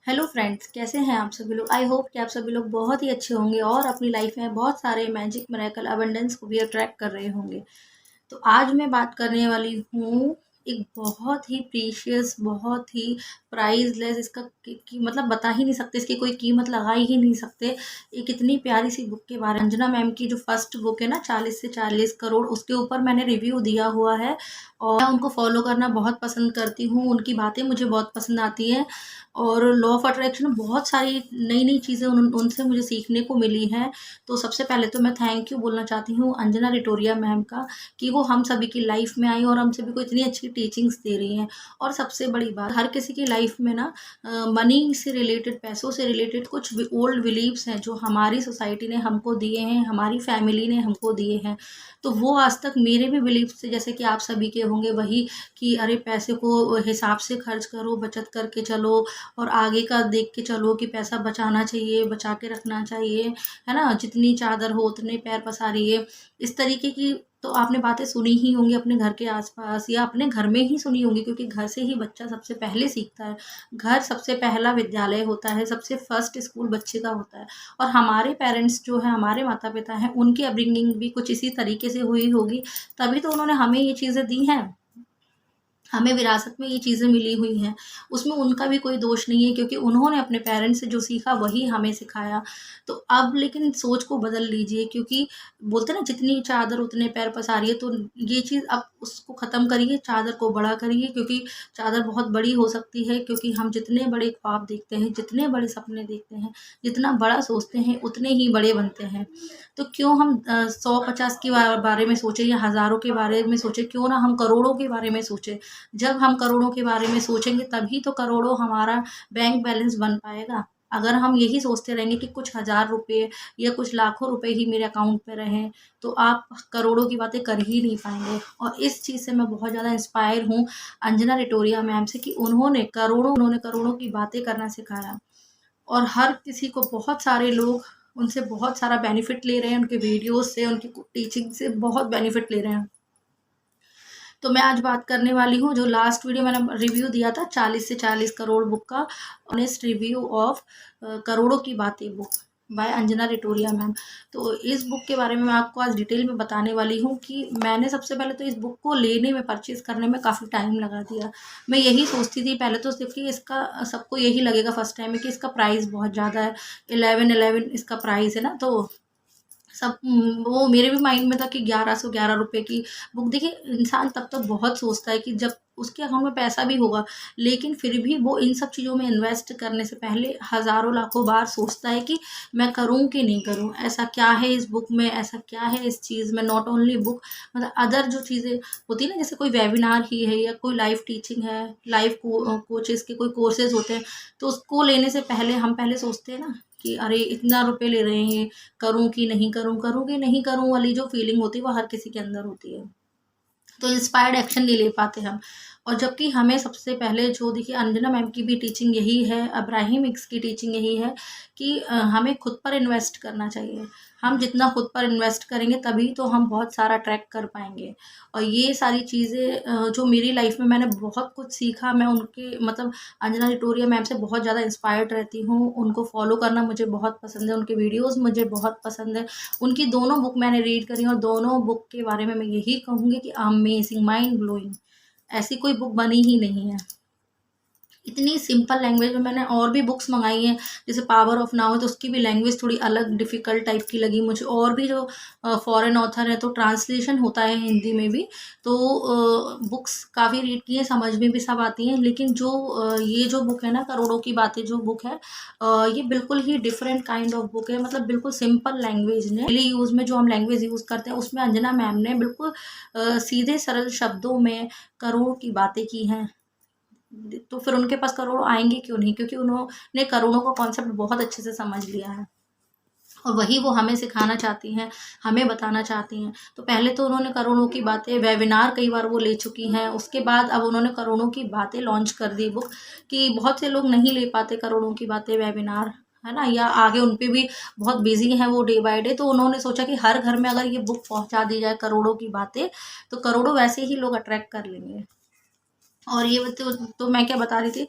Hello friends, कैसे हैं आप सभी लोग। आई होप कि आप सभी लोग बहुत ही अच्छे होंगे और अपनी लाइफ में बहुत सारे मैजिक मिरेकल अबंडेंस को भी अट्रैक्ट कर रहे होंगे। तो आज मैं बात करने वाली हूँ एक बहुत ही प्रीशियस, बहुत ही प्राइसलेस, इसका मतलब बता ही नहीं सकते, इसकी कोई कीमत लगा ही नहीं सकते। एक इतनी प्यारी सी बुक के बारे में, अंजना मैम की जो फर्स्ट बुक है ना, 40 से 40 करोड़, उसके ऊपर मैंने रिव्यू दिया हुआ है और मैं उनको फॉलो करना बहुत पसंद करती हूँ। उनकी बातें मुझे बहुत पसंद आती हैं और लॉ ऑफ अट्रैक्शन में बहुत सारी नई नई चीज़ें उनसे मुझे सीखने को मिली हैं। तो सबसे पहले तो मैं थैंक यू बोलना चाहती हूँ अंजना रिटोरिया मैम का, कि वो हम सभी की लाइफ में आई और हम सभी को इतनी अच्छी टीचिंग्स दे रही हैं। और सबसे बड़ी बात, हर किसी की लाइफ में ना मनी से रिलेटेड, पैसों से रिलेटेड कुछ ओल्ड बिलीव्स हैं जो हमारी सोसाइटी ने हमको दिए हैं, हमारी फैमिली ने हमको दिए हैं। तो वो आज तक मेरे भी बिलीव्स से, जैसे कि आप सभी के होंगे, वही कि अरे पैसे को हिसाब से खर्च करो, बचत करके चलो और आगे का देख के चलो कि पैसा बचाना चाहिए, बचा के रखना चाहिए, है ना। जितनी चादर हो उतने पैर पसारिए, इस तरीके की तो आपने बातें सुनी ही होंगी अपने घर के आसपास या अपने घर में ही सुनी होंगी, क्योंकि घर से ही बच्चा सबसे पहले सीखता है। घर सबसे पहला विद्यालय होता है, सबसे फर्स्ट स्कूल बच्चे का होता है। और हमारे पेरेंट्स जो है, हमारे माता पिता हैं, उनकी अपब्रिंगिंग भी कुछ इसी तरीके से हुई होगी, तभी तो उन्होंने हमें ये चीज़ें दी हैं, हमें विरासत में ये चीज़ें मिली हुई हैं। उसमें उनका भी कोई दोष नहीं है, क्योंकि उन्होंने अपने पेरेंट्स से जो सीखा वही हमें सिखाया। तो अब लेकिन सोच को बदल लीजिए, क्योंकि बोलते हैं ना, जितनी चादर उतने पैर पसारिए। तो ये चीज़ अब उसको ख़त्म करिए, चादर को बड़ा करिए, क्योंकि चादर बहुत बड़ी हो सकती है। क्योंकि हम जितने बड़े ख्वाब देखते हैं, जितने बड़े सपने देखते हैं, जितना बड़ा सोचते हैं, उतने ही बड़े बनते हैं। तो क्यों हम 100-50 के बारे में सोचें या हज़ारों के बारे में सोचें, क्यों ना हम करोड़ों के बारे में सोचें। जब हम करोड़ों के बारे में सोचेंगे तभी तो करोड़ों हमारा बैंक बैलेंस बन पाएगा। अगर हम यही सोचते रहेंगे कि कुछ हज़ार रुपए या कुछ लाखों रुपए ही मेरे अकाउंट पे रहें, तो आप करोड़ों की बातें कर ही नहीं पाएँगे। और इस चीज़ से मैं बहुत ज़्यादा इंस्पायर हूँ अंजना रिटोरिया मैम से, कि उन्होंने करोड़ों की बातें करना सिखाया। और हर किसी को, बहुत सारे लोग उनसे बहुत सारा बेनिफिट ले रहे हैं, उनके वीडियोज़ से, उनकी टीचिंग से बहुत बेनिफिट ले रहे हैं। तो मैं आज बात करने वाली हूँ, जो लास्ट वीडियो मैंने रिव्यू दिया था 40 से 40 करोड़ बुक का, ऑनेस्ट रिव्यू ऑफ करोड़ों की बातें बुक बाय अंजना रिटोरिया मैम। तो इस बुक के बारे में मैं आपको आज डिटेल में बताने वाली हूँ कि मैंने सबसे पहले तो इस बुक को लेने में, परचेज करने में काफ़ी टाइम लगा दिया। मैं यही सोचती थी पहले तो सिर्फ कि इसका, सबको यही लगेगा फर्स्ट टाइम में कि इसका प्राइस बहुत ज़्यादा है, 11 इसका प्राइस है ना। तो सब वो मेरे भी माइंड में था कि 1111 रुपये की बुक। देखिए, इंसान तब तक बहुत सोचता है कि जब उसके अकाउंट में पैसा भी होगा, लेकिन फिर भी वो इन सब चीज़ों में इन्वेस्ट करने से पहले हज़ारों लाखों बार सोचता है कि मैं करूँ कि नहीं करूँ, ऐसा क्या है इस बुक में, ऐसा क्या है इस चीज़ में। नॉट ओनली बुक, मतलब अदर जो चीज़ें होती है ना, जैसे कोई वेबिनार ही है या कोई लाइव टीचिंग है, लाइव कोचेज़ के कोई कोर्सेज़ होते हैं, तो उसको लेने से पहले हम पहले सोचते हैं ना कि अरे इतना रुपए ले रहे हैं, करूँ कि नहीं करूँ, करूँ कि नहीं करूँ वाली जो फीलिंग होती है, वो हर किसी के अंदर होती है। तो इंस्पायर्ड एक्शन नहीं ले पाते हम। और जबकि हमें सबसे पहले, जो देखिए अंजना मैम की भी टीचिंग यही है, अब्राहिम इक्स की टीचिंग यही है कि हमें खुद पर इन्वेस्ट करना चाहिए। हम जितना खुद पर इन्वेस्ट करेंगे तभी तो हम बहुत सारा ट्रैक कर पाएंगे। और ये सारी चीज़ें जो मेरी लाइफ में मैंने बहुत कुछ सीखा, मैं उनके मतलब अंजना रिटोरिया मैम से बहुत ज़्यादा इंस्पायर्ड रहती हूँ। उनको फॉलो करना मुझे बहुत पसंद है, उनके वीडियोज़ मुझे बहुत पसंद है। उनकी दोनों बुक मैंने रीड करी और दोनों बुक के बारे में मैं यही कहूँगी कि अमेजिंग, माइंड ब्लोइंग, ऐसी कोई बुक बनी ही नहीं है। इतनी सिंपल लैंग्वेज में मैंने और भी बुक्स मंगाई हैं, जैसे पावर ऑफ नाउ है, तो उसकी भी लैंग्वेज थोड़ी अलग डिफ़िकल्ट टाइप की लगी मुझे। और भी जो फॉरेन ऑथर है, तो ट्रांसलेशन होता है हिंदी में भी। तो बुक्स काफ़ी रीड की हैं, समझ में भी सब आती हैं। लेकिन जो ये जो बुक है ना, करोड़ों की बातें जो बुक है, ये बिल्कुल ही डिफरेंट काइंड ऑफ बुक है। मतलब बिल्कुल सिंपल लैंग्वेज ने, डेली यूज़ में जो हम लैंग्वेज यूज़ करते हैं, उसमें अंजना मैम ने बिल्कुल सीधे सरल शब्दों में करोड़ों की बातें की हैं। तो फिर उनके पास करोड़ों आएँगे क्यों नहीं? क्योंकि उन्होंने करोड़ों का कॉन्सेप्ट बहुत अच्छे से समझ लिया है। और वही वो हमें सिखाना चाहती हैं, हमें बताना चाहती हैं। तो पहले तो उन्होंने करोड़ों की बातें, वेबिनार कई बार वो ले चुकी हैं। उसके बाद अब उन्होंने करोड़ों की बातें लॉन्च कर दी बुक, कि बहुत से लोग नहीं ले पाते करोड़ों की बातें वेबिनार, है ना? या आगे उन पे भी बहुत बिज़ी हैं वो डे बाय डे। तो उन्होंने सोचा कि हर घर में अगर ये बुक पहुँचा दी जाए, करोड़ों की बातें, तो करोड़ों वैसे ही लोग अट्रैक्ट कर लेंगे। और ये तो मैं क्या बता रही थी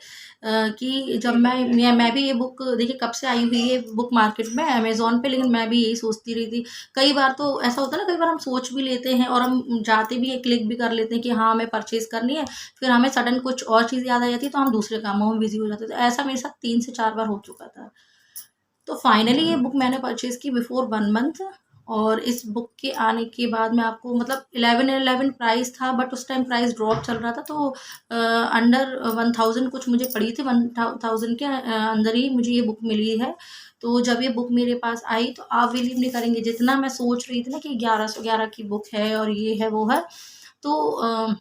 कि जब मैं भी ये बुक देखिए कब से आई हुई है बुक मार्केट में अमेज़न पे, लेकिन मैं भी यही सोचती रही थी। कई बार तो ऐसा होता है ना, कई बार हम सोच भी लेते हैं और हम जाते भी हैं, क्लिक भी कर लेते हैं कि हाँ, हमें परचेज़ करनी है, फिर हमें सडन कुछ और चीज़ याद आ जाती है, तो हम दूसरे कामों में बिज़ी हो जाते हैं। तो ऐसा मेरे साथ 3 से 4 बार हो चुका था। तो फाइनली ये बुक मैंने परचेज़ की बिफ़ोर 1 मंथ, और इस बुक के आने के बाद मैं आपको मतलब 1111 प्राइस था, बट उस टाइम प्राइस ड्रॉप चल रहा था, तो अंडर 1000 कुछ मुझे पड़ी थी, 1000 के अंदर ही मुझे ये बुक मिली है। तो जब ये बुक मेरे पास आई तो आप बिलीव नहीं करेंगे, जितना मैं सोच रही थी ना कि 1111 की बुक है और ये है, वो है, तो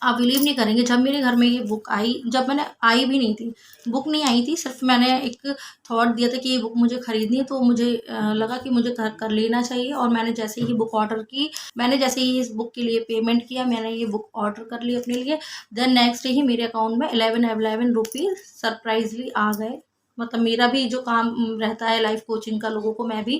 आप बिलीव नहीं करेंगे, जब मेरे घर में ये बुक आई, जब मैंने आई भी नहीं थी, बुक नहीं आई थी, सिर्फ मैंने एक थॉट दिया था कि ये बुक मुझे खरीदनी है, तो मुझे लगा कि मुझे कर लेना चाहिए, और मैंने जैसे ही बुक ऑर्डर की, मैंने जैसे ही इस बुक के लिए पेमेंट किया, मैंने ये बुक ऑर्डर कर ली अपने लिए। देन नेक्स्ट डे ही मेरे अकाउंट में 11 रुपीज़ सरप्राइजली आ गए। मतलब मेरा भी जो काम रहता है लाइफ कोचिंग का, लोगों को मैं भी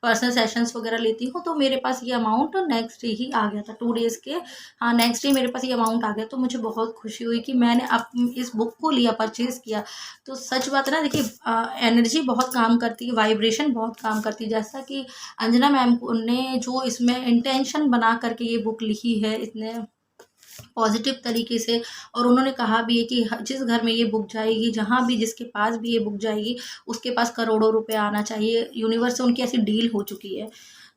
पर्सनल सेशंस वगैरह लेती हूँ, तो मेरे पास ये अमाउंट नेक्स्ट डे ही आ गया था, 2 डेज़ के, हाँ, नेक्स्ट डे मेरे पास ये अमाउंट आ गया। तो मुझे बहुत खुशी हुई कि मैंने अब इस बुक को लिया, परचेज़ किया। तो सच बात है ना, देखिए एनर्जी बहुत काम करती है, वाइब्रेशन बहुत काम करती है। जैसा कि अंजना मैम ने जो इसमें इंटेंशन बना करके ये बुक लिखी है इतने पॉजिटिव तरीके से, और उन्होंने कहा भी है कि जिस घर में ये बुक जाएगी, जहाँ भी जिसके पास भी ये बुक जाएगी, उसके पास करोड़ों रुपए आना चाहिए। यूनिवर्स से उनकी ऐसी डील हो चुकी है।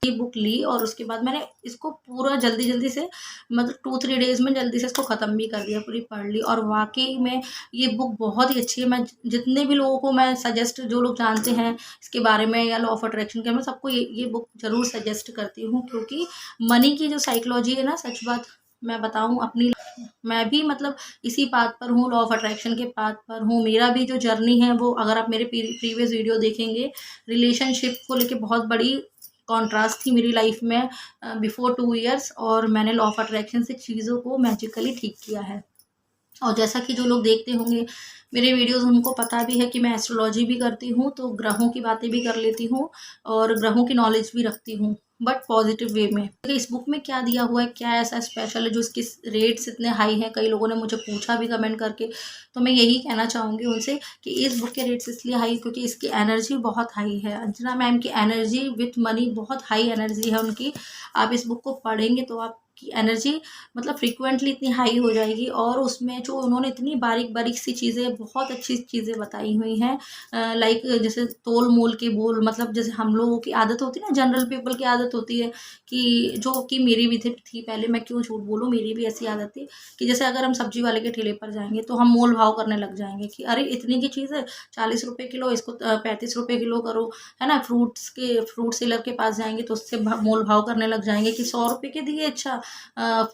ये बुक ली और उसके बाद मैंने इसको पूरा जल्दी-जल्दी से, मतलब 2-3 डेज़ में जल्दी से इसको ख़त्म भी कर दिया, पूरी पढ़ ली, और वाक़ई में ये बुक बहुत ही अच्छी है। मैं जितने भी लोगों को मैं सजेस्ट, जो लोग जानते हैं इसके बारे में या लॉ ऑफ अट्रैक्शन के, मैं सबको ये बुक ज़रूर सजेस्ट करती हूँ, क्योंकि मनी की जो साइकोलॉजी है ना, सच बात मैं बताऊँ अपनी, मैं भी मतलब इसी पाथ पर हूँ, लॉ ऑफ अट्रैक्शन के पाथ पर हूँ। मेरा भी जो जर्नी है वो, अगर आप मेरे प्रीवियस वीडियो देखेंगे, रिलेशनशिप को लेके बहुत बड़ी कॉन्ट्रास्ट थी मेरी लाइफ में बिफोर 2 इयर्स, और मैंने लॉ ऑफ अट्रैक्शन से चीज़ों को मैजिकली ठीक किया है। और जैसा कि जो लोग देखते होंगे मेरे वीडियोज़, उनको पता भी है कि मैं एस्ट्रोलॉजी भी करती हूँ, तो ग्रहों की बातें भी कर लेती हूँ और ग्रहों की नॉलेज भी रखती हूँ, बट पॉजिटिव वे में। तो इस बुक में क्या दिया हुआ है, क्या ऐसा स्पेशल है जो इसके रेट्स इतने हाई हैं, कई लोगों ने मुझे पूछा भी कमेंट करके। तो मैं यही कहना चाहूँगी उनसे कि इस बुक के रेट्स इसलिए हाई क्योंकि इसकी एनर्जी बहुत हाई है। अंजना मैम की एनर्जी विथ मनी, बहुत हाई एनर्जी है उनकी। आप इस बुक को पढ़ेंगे तो आपकी एनर्जी मतलब फ्रीक्वेंटली इतनी हाई हो जाएगी, और उसमें जो उन्होंने इतनी बारीक बारीक सी चीज़ें, बहुत अच्छी चीज़ें बताई हुई हैं, लाइक जैसे तोल मोल के बोल, मतलब जैसे हम लोगों की आदत होती है ना, जनरल पीपल की आदत होती है कि जो कि मेरी भी थी पहले, मैं क्यों झूठ बोलूँ, मेरी भी ऐसी आदत थी कि जैसे अगर हम सब्जी वाले के ठेले पर जाएंगे तो हम मोल भाव करने लग जाएंगे कि अरे इतनी की चीज़ है, 40 रुपये किलो, इसको 35 रुपये किलो करो, है ना। फ्रूट सेलर के पास जाएंगे तो उससे मोल भाव करने लग जाएंगे कि 100 रुपये के दिए, अच्छा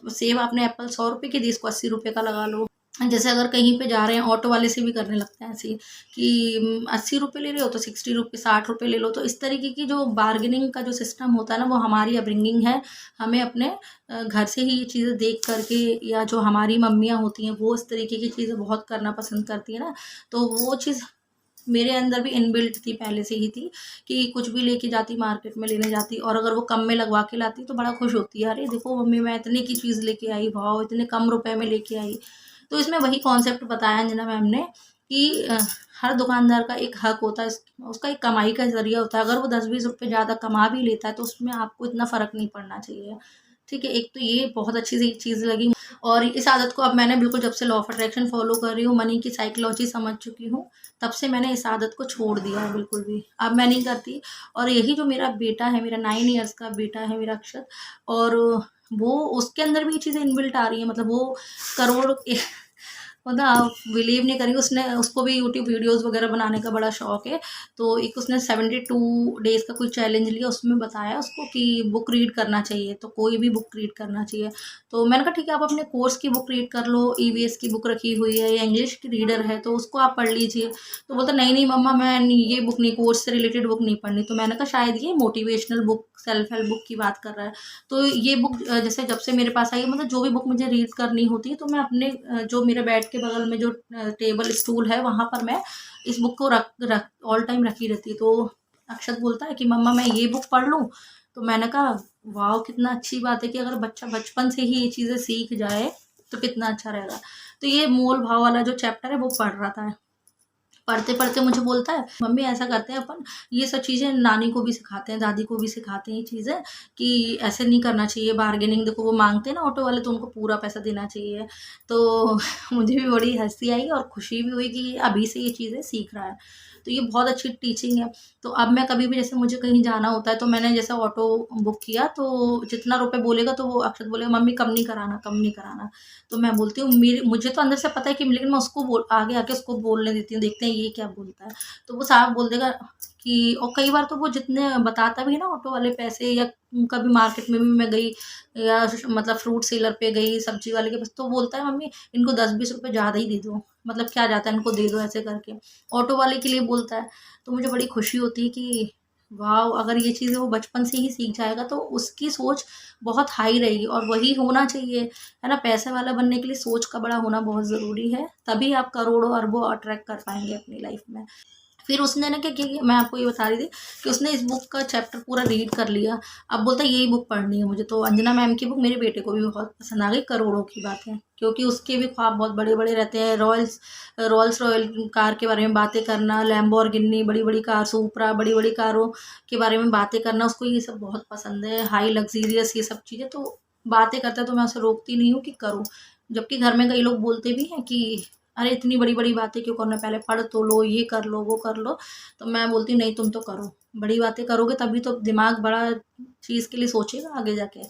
सेब आपने एप्पल 100 रुपये की दी, इसको 80 रुपये का लगा लो। जैसे अगर कहीं पे जा रहे हैं, ऑटो वाले से भी करने लगते हैं ऐसे ही कि 80 रुपये ले रहे हो तो 60 रुपये, 60 रुपये ले लो। तो इस तरीके की जो बार्गेनिंग का जो सिस्टम होता है ना, वो हमारी अपब्रिंगिंग है। हमें अपने घर से ही ये चीज़ें देख करके, या जो हमारी मम्मियाँ होती हैं वो इस तरीके की चीज़ें बहुत करना पसंद करती है ना, तो वो चीज़ मेरे अंदर भी इनबिल्ट थी, पहले से ही थी कि कुछ भी लेके जाती, मार्केट में लेने जाती, और अगर वो कम में लगवा के लाती तो बड़ा खुश होती है, अरे देखो मम्मी मैं इतने की चीज़ लेके आई, वाओ इतने कम रुपए में लेके आई। तो इसमें वही कॉन्सेप्ट बताया अंजना मैम ने कि हर दुकानदार का एक हक होता है, उसका एक कमाई का ज़रिया होता है। अगर वो 10-20 रुपये ज़्यादा कमा भी लेता है तो उसमें आपको इतना फ़र्क नहीं पड़ना चाहिए। ठीक है, एक तो ये बहुत अच्छी सी चीज़ लगी, और इस आदत को अब मैंने बिल्कुल, जब से लॉ ऑफ अट्रैक्शन फॉलो कर रही हूँ, मनी की साइकोलॉजी समझ चुकी हूँ, तब से मैंने इस आदत को छोड़ दिया है बिल्कुल भी, अब मैं नहीं करती। और यही जो मेरा बेटा है, मेरा 9 इयर्स का बेटा है मेरा अक्षत, और वो, उसके अंदर भी ये चीज़ें इनबिल्ट आ रही हैं, मतलब वो करोड़ मतलब आप बिलीव नहीं करेंगे, उसने, उसको भी यूट्यूब वीडियोस वगैरह बनाने का बड़ा शौक है। तो एक उसने 72 डेज़ का कोई चैलेंज लिया, उसमें बताया उसको कि बुक रीड करना चाहिए, तो कोई भी बुक रीड करना चाहिए। तो मैंने कहा ठीक है, आप अपने कोर्स की बुक रीड कर लो, ईवीएस की बुक रखी हुई है या इंग्लिश की रीडर है तो उसको आप पढ़ लीजिए। तो बोलता नहीं नहीं मम्मा, मैं ये बुक नहीं, कोर्स से रिलेटेड बुक नहीं पढ़नी। तो मैंने कहा शायद ये motivational book, self help book की बात कर रहा है। तो ये बुक जैसे जब से मेरे पास आई है, मतलब जो भी बुक मुझे रीड करनी होती है तो मैं अपने जो मेरे बेड के बगल में जो टेबल स्टूल है वहाँ पर मैं इस बुक को रख रख ऑल टाइम रखी रहती है। तो अक्षत बोलता है कि मम्मा मैं ये बुक पढ़ लूँ। तो मैंने कहा वाह, कितना अच्छी बात है कि अगर बच्चा बचपन से ही ये चीज़ें सीख जाए तो कितना अच्छा रहेगा। तो ये मोल भाव वाला जो चैप्टर है वो पढ़ रहा था। पढ़ते पढ़ते मुझे बोलता है, मम्मी ऐसा करते हैं अपन, ये सब चीज़ें नानी को भी सिखाते हैं, दादी को भी सिखाते हैं ये चीज़ें, कि ऐसे नहीं करना चाहिए बार्गेनिंग। देखो वो मांगते हैं ना ऑटो वाले, तो उनको पूरा पैसा देना चाहिए। तो मुझे भी बड़ी हंसी आई और खुशी भी हुई कि अभी से ये चीज़ें सीख रहा है। तो ये बहुत अच्छी टीचिंग है। तो अब मैं कभी भी, जैसे मुझे कहीं जाना होता है, तो मैंने जैसे ऑटो बुक किया, तो जितना रुपए बोलेगा तो वो अक्षत बोलेगा, मम्मी कम नहीं कराना, कम नहीं कराना। तो मैं बोलती हूँ, मेरे मुझे तो अंदर से पता है कि, लेकिन मैं उसको बोल आगे आके उसको बोलने देती हूँ, देखते हैं ये क्या बोलता है। तो वो साफ बोल देगा कि, और कई बार तो वो जितने बताता भी है ना ऑटो वाले पैसे, या कभी मार्केट में भी मैं गई, या मतलब फ्रूट सेलर पे गई, सब्जी वाले के पास, तो बोलता है मम्मी इनको 10-20 रुपए ज़्यादा ही दे दो, मतलब क्या जाता है, इनको दे दो, ऐसे करके ऑटो वाले के लिए बोलता है। तो मुझे बड़ी खुशी होती है कि वाह, अगर ये चीज़ें वो बचपन से ही सीख जाएगा तो उसकी सोच बहुत हाई रहेगी, और वही होना चाहिए, है ना। पैसे वाला बनने के लिए सोच का बड़ा होना बहुत ज़रूरी है, तभी आप करोड़ों अरबों अट्रैक्ट कर पाएंगे अपनी लाइफ में। फिर उसने ना क्या किया, मैं आपको ये बता रही थी कि उसने इस बुक का चैप्टर पूरा रीड कर लिया। अब बोलता है यही बुक पढ़नी है मुझे। तो अंजना मैम की बुक मेरे बेटे को भी बहुत पसंद आ गई, करोड़ों की बात है, क्योंकि उसके भी ख्वाब बहुत बड़े बड़े रहते हैं। रॉयल्स रॉयल कार के बारे में बातें करना, लैम्बोर्गिनी, बड़ी बड़ी कार, सुपरा, बड़ी बड़ी कारों के बारे में बातें करना, उसको ये सब बहुत पसंद है, हाई लग्जीरियस ये सब चीज़ें। तो बातें करता है तो मैं उसे रोकती नहीं हूँ कि करो, जबकि घर में कई लोग बोलते भी हैं कि अरे इतनी बड़ी बड़ी बातें क्यों करना, पहले पढ़ तो लो, ये कर लो, वो कर लो। तो मैं बोलती हूँ नहीं, तुम तो करो, बड़ी बातें करोगे तभी तो दिमाग बड़ा चीज़ के लिए सोचेगा आगे जाके।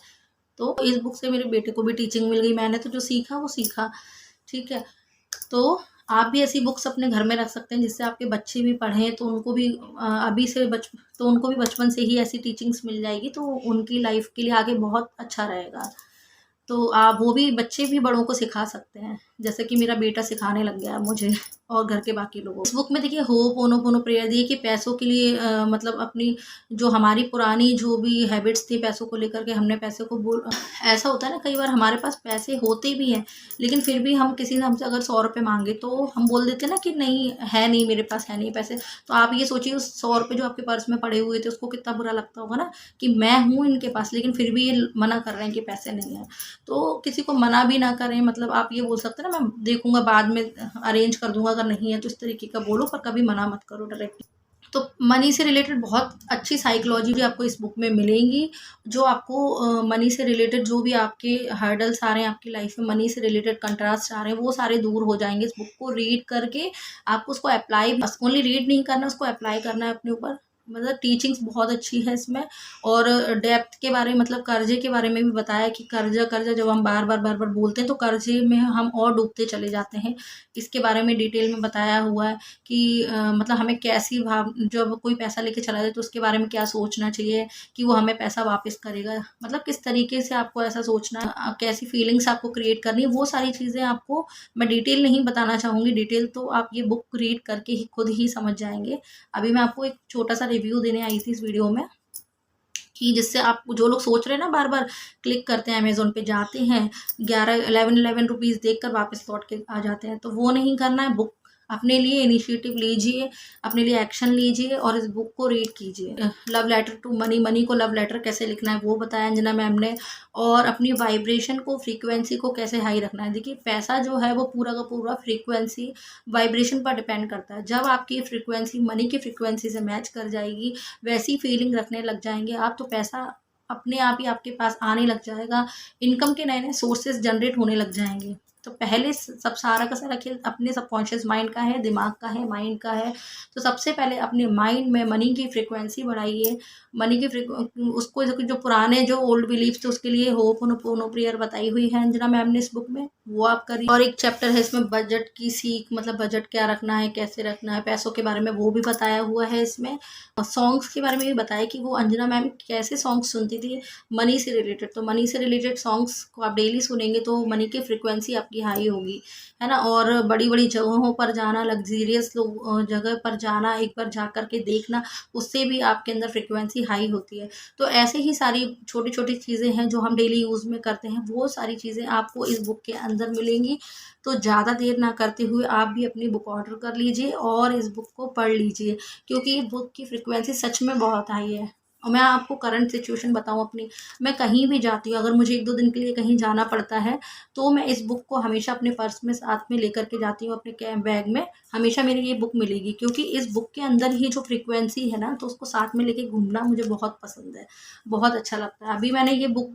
तो इस बुक से मेरे बेटे को भी टीचिंग मिल गई, मैंने तो जो सीखा वो सीखा, ठीक है। तो आप भी ऐसी बुक्स अपने घर में रख सकते हैं जिससे आपके बच्चे भी पढ़ें, तो उनको भी अभी से तो उनको भी बचपन से ही ऐसी टीचिंग्स मिल जाएगी, तो उनकी लाइफ के लिए आगे बहुत अच्छा रहेगा। तो आप वो भी, बच्चे भी बड़ों को सिखा सकते हैं, जैसे कि मेरा बेटा सिखाने लग गया है मुझे और घर के बाकी लोगों को। इस बुक में देखिए होपोनोपोनो प्रेयर दी है कि पैसों के लिए मतलब अपनी जो हमारी पुरानी जो भी हैबिट्स थी पैसों को लेकर के, हमने पैसे को बोल, ऐसा होता है ना कई बार हमारे पास पैसे होते भी हैं, लेकिन फिर भी हम किसी ने हमसे अगर 100 रुपये मांगे तो हम बोल देते हैं ना कि नहीं है, नहीं मेरे पास है नहीं पैसे। तो आप ये सोचिए उस 100 रुपये जो आपके पर्स में पड़े हुए थे उसको कितना बुरा लगता होगा ना, कि मैं हूँ इनके पास लेकिन फिर भी ये मना कर रहे हैं कि पैसे नहीं है। तो किसी को मना भी ना करें, मतलब आप ये बोल सकते हैं ना, मैं देखूंगा बाद में अरेंज कर दूंगा, अगर नहीं है तो इस तरीके का बोलो, पर कभी मना मत करो डायरेक्टली। तो मनी से रिलेटेड बहुत अच्छी साइकोलॉजी भी आपको इस बुक में मिलेंगी, जो आपको मनी से रिलेटेड जो भी आपके हर्डल्स आ रहे हैं आपकी लाइफ में, मनी से रिलेटेड कंट्रास्ट आ रहे हैं, वो सारे दूर हो जाएंगे इस बुक को रीड करके। आपको उसको अप्लाई, बस ओनली रीड नहीं करना, उसको अप्लाई करना है अपने ऊपर। मतलब टीचिंग्स बहुत अच्छी है इसमें। और डेप्थ के बारे में, मतलब कर्जे के बारे में भी बताया कि कर्जा कर्जा जब हम बार बार बोलते हैं तो कर्जे में हम और डूबते चले जाते हैं। इसके बारे में डिटेल में बताया हुआ है कि मतलब हमें कैसी भाव, जब कोई पैसा लेके चला जाए तो उसके बारे में क्या सोचना चाहिए कि वो हमें पैसा वापस करेगा, मतलब किस तरीके से आपको ऐसा सोचना, कैसी फीलिंग्स आपको क्रिएट करनी है, वो सारी चीज़ें आपको मैं डिटेल नहीं बताना चाहूँगी। डिटेल तो आप ये बुक रीड करके ही खुद ही समझ जाएंगे। अभी मैं आपको एक छोटा सा रिव्यू देने आई थी इस वीडियो में, कि जिससे आप, जो लोग सोच रहे हैं ना बार बार क्लिक करते हैं, अमेजोन पे जाते हैं, 11 रुपीज़ देख कर वापस लौट के आ जाते हैं, तो वो नहीं करना है। बुक अपने लिए इनिशिएटिव लीजिए, अपने लिए एक्शन लीजिए और इस बुक को रीड कीजिए। Love letter to money, money को लव लेटर कैसे लिखना है वो बताया अंजना मैम ने, और अपनी वाइब्रेशन को, फ्रीक्वेंसी को कैसे हाई रखना है। देखिए पैसा जो है वो पूरा का पूरा फ्रीक्वेंसी, वाइब्रेशन पर डिपेंड करता है। जब आपकी फ्रीक्वेंसी मनी की फ्रीक्वेंसी से मैच कर जाएगी, वैसी फीलिंग रखने लग जाएंगे आप, तो पैसा अपने आप ही आपके पास आने लग जाएगा, इनकम के नए नए सोर्सेज जनरेट होने लग जाएंगे। तो पहले सब सारा का सारा खेल अपने सबकॉन्शियस माइंड का है, दिमाग का है, माइंड का है। तो सबसे पहले अपने माइंड में मनी की फ्रीक्वेंसी बढ़ाइए। मनी की उसको जो पुराने जो ओल्ड बिलीफ थे उसके लिए होपोनोपोनो प्रेयर बताई हुई है अंजना मैम ने इस बुक में, वो आप करिए। और एक चैप्टर है इसमें बजट की सीख, मतलब बजट क्या रखना है, कैसे रखना है, पैसों के बारे में वो भी बताया हुआ है इसमें। और सॉन्ग्स के बारे में भी बताया कि वो अंजना मैम कैसे सॉन्ग्स सुनती थी मनी से रिलेटेड। तो मनी से रिलेटेड सॉन्ग्स को आप डेली सुनेंगे तो मनी की फ्रिक्वेंसी आपकी हाई होगी, है ना। और बड़ी बड़ी जगहों पर जाना, लग्जीरियस जगह पर जाना, एक बार जा कर के देखना, उससे भी आपके अंदर फ्रिक्वेंसी हाई होती है। तो ऐसे ही सारी छोटी छोटी चीज़ें हैं जो हम डेली यूज़ में करते हैं, वो सारी चीज़ें आपको इस बुक के अंदर मिलेंगी। तो ज़्यादा देर ना करते हुए आप भी अपनी बुक ऑर्डर कर लीजिए और इस बुक को पढ़ लीजिए, क्योंकि बुक की फ्रिक्वेंसी सच में बहुत हाई है। और मैं आपको करंट सिचुएशन बताऊँ अपनी, मैं कहीं भी जाती हूँ, अगर मुझे 1-2 दिन के लिए कहीं जाना पड़ता है, तो मैं इस बुक को हमेशा अपने पर्स में साथ में लेकर के जाती हूँ, अपने बैग में हमेशा मेरी ये बुक मिलेगी, क्योंकि इस बुक के अंदर ही जो फ्रीक्वेंसी है ना, तो उसको साथ में लेके घूमना मुझे बहुत पसंद है, बहुत अच्छा लगता है। अभी मैंने ये बुक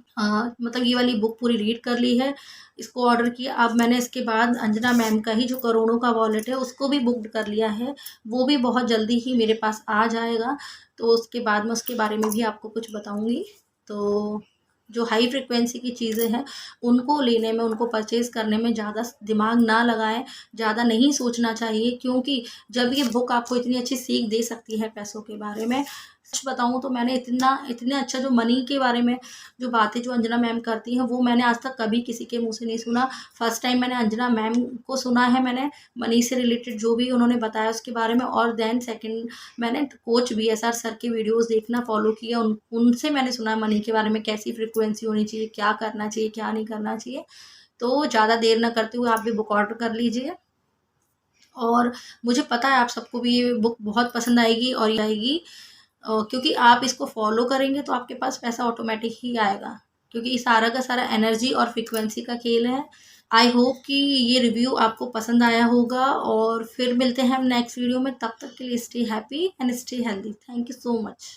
मतलब ये वाली बुक पूरी रीड कर ली है, इसको ऑर्डर किया। अब मैंने इसके बाद अंजना मैम का ही जो करोड़ों का वॉलेट है उसको भी बुकड कर लिया है, वो भी बहुत जल्दी ही मेरे पास आ जाएगा। तो उसके बाद मैं उसके बारे में भी आपको कुछ बताऊँगी। तो जो हाई फ्रिक्वेंसी की चीज़ें हैं, उनको लेने में, उनको परचेज़ करने में ज़्यादा दिमाग ना लगाएँ, ज़्यादा नहीं सोचना चाहिए, क्योंकि जब ये बुक आपको इतनी अच्छी सीख दे सकती है पैसों के बारे में। सच बताऊँ तो मैंने इतना अच्छा जो मनी के बारे में जो बातें जो अंजना मैम करती हैं, वो मैंने आज तक कभी किसी के मुँह से नहीं सुना। फर्स्ट टाइम मैंने अंजना मैम को सुना है, मैंने मनी से रिलेटेड जो भी उन्होंने बताया उसके बारे में, और देन सेकंड मैंने कोच बीएसआर सर के वीडियोस देखना फॉलो किया, उनसे मैंने सुना मनी के बारे में, कैसी फ्रीक्वेंसी होनी चाहिए, क्या करना चाहिए, क्या नहीं करना चाहिए। तो ज़्यादा देर ना करते हुए आप भी बुक ऑर्डर कर लीजिए, और मुझे पता है आप सबको भी ये बुक बहुत पसंद आएगी, और ये आएगी क्योंकि आप इसको फॉलो करेंगे तो आपके पास पैसा ऑटोमेटिक ही आएगा, क्योंकि ये सारा का सारा एनर्जी और फ्रीक्वेंसी का खेल है। आई होप कि ये रिव्यू आपको पसंद आया होगा, और फिर मिलते हैं हम नेक्स्ट वीडियो में। तब तक के लिए stay happy and stay healthy. Thank you so much.